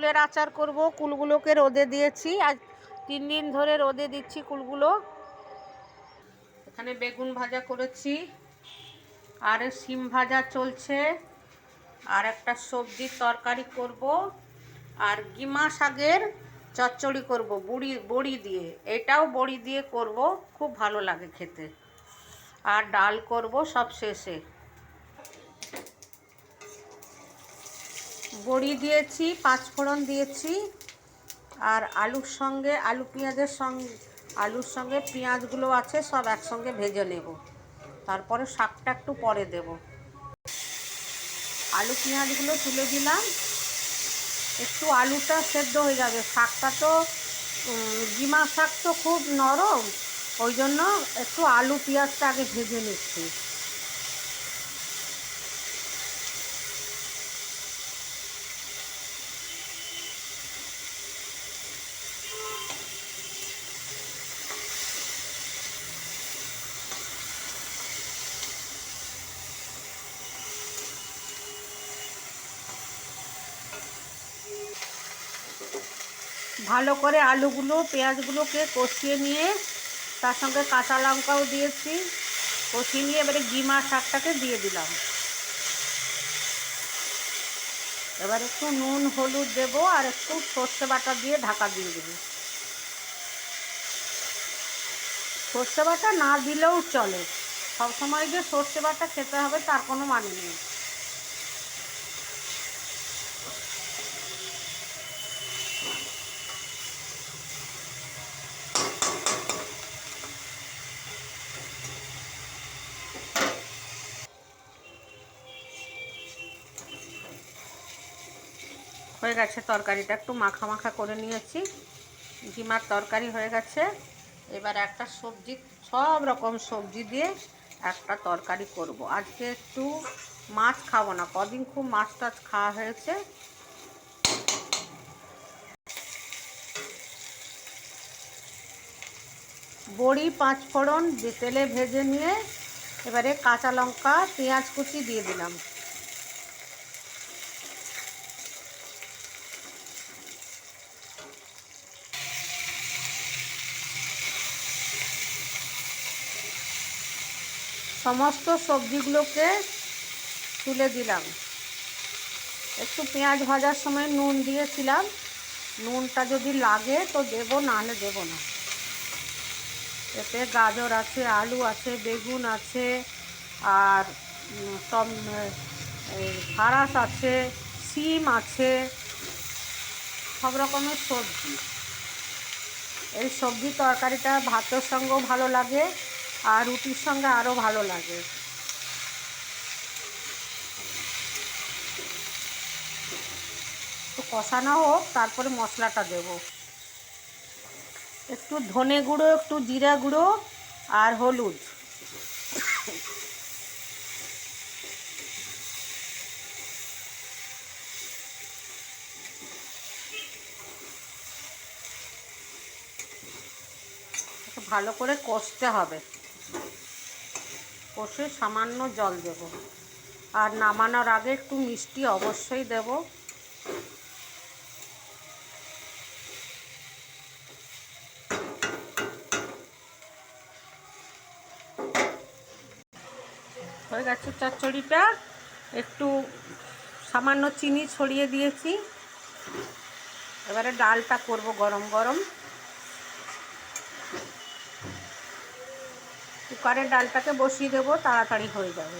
কুলের আচার করব। কুলগুলোকে রোদে দিয়েছি, আজ 3 দিন ধরে রোদে দিচ্ছি কুলগুলো। এখানে বেগুন ভাজা করেছি, আর শিম ভাজা চলছে, আর একটা সবজির তরকারি করব, আর গিমা শাকের চচ্চড়ি করব বড়ি দিয়ে। এটাও বড়ি দিয়ে করব, খুব ভালো লাগে খেতে। আর ডাল করব সব শেষে। বড়ি দিয়েছি, 5 ফোড়ন দিয়েছি, আর আলুর সঙ্গে আলুর সঙ্গে পেঁয়াজগুলো আছে, সব একসঙ্গে ভেজে নেব। তারপরে শাকটা একটু পরে দেব। আলু পেঁয়াজগুলো তুলে দিলাম, একটু আলুটা সেদ্ধ হয়ে যাবে। শাকটা তো গিমা শাক তো খুব নরম, ওই জন্য একটু আলু পেঁয়াজটা আগে ভেজে নিচ্ছি। ভালো করে আলুগুলো পেঁয়াজগুলোকে কষিয়ে নিয়ে তার সঙ্গে কাঁচা লঙ্কাও দিয়েছি, কষিয়ে নিয়ে এবারে গিমা শাকটাকে দিয়ে দিলাম। এবার একটু নুন হলুদ দেব, আর একটু সর্ষে বাটা দিয়ে ঢাকা দিয়ে দেবো। সর্ষে বাটা না দিলেও চলে, সবসময় যে সর্ষে বাটা খেতে হবে তার কোনো মানে নেই। হয়ে গেছে তরকারিটা, একটু মাখা মাখা করে নিয়েছি। গিমার তরকারি হয়ে গেছে। এবার একটা সবজি, সব রকম সবজি দিয়ে একটা তরকারি করব। আজকে একটু মাছ খাবো না, কদিন খুব মাছ টাছ খাওয়া হয়েছে। বড়ি 5 ফোড়ন তেলে ভেজে নিয়ে এবারে কাঁচা লঙ্কা পেঁয়াজ কুচি দিয়ে দিলাম। সমস্ত সবজিগুলোকে তুলে দিলাম। একটু পেঁয়াজ ভাজার সময় নুন দিয়েছিলাম, নুনটা যদি লাগে তো দেবো, নাহলে দেবো না। এতে গাজর আছে, আলু আছে, বেগুন আছে, আর সব ফারাস আছে, শিম আছে, সব রকমের সবজি। এই সবজি তরকারিটা ভাতের সঙ্গেও ভালো লাগে, আর রুটির সঙ্গে আরও ভালো লাগে। একটু কষানো হোক, তারপরে মশলাটা দেব। একটু ধনে গুঁড়ো, একটু জিরা গুঁড়ো, আর হলুদ। ভালো করে কষতে হবে, কষে সামান্য জল দেব। আর নামানোর আগে একটু মিষ্টি অবশ্যই দেব। হয়ে গেছে চচ্চড়িটা, একটু সামান্য চিনি ছড়িয়ে দিয়েছি। এবারে ডালটা করব গরম গরম। কুকারে ডালটাকে বসিয়ে দেবো, তাড়াতাড়ি হয়ে যাবে।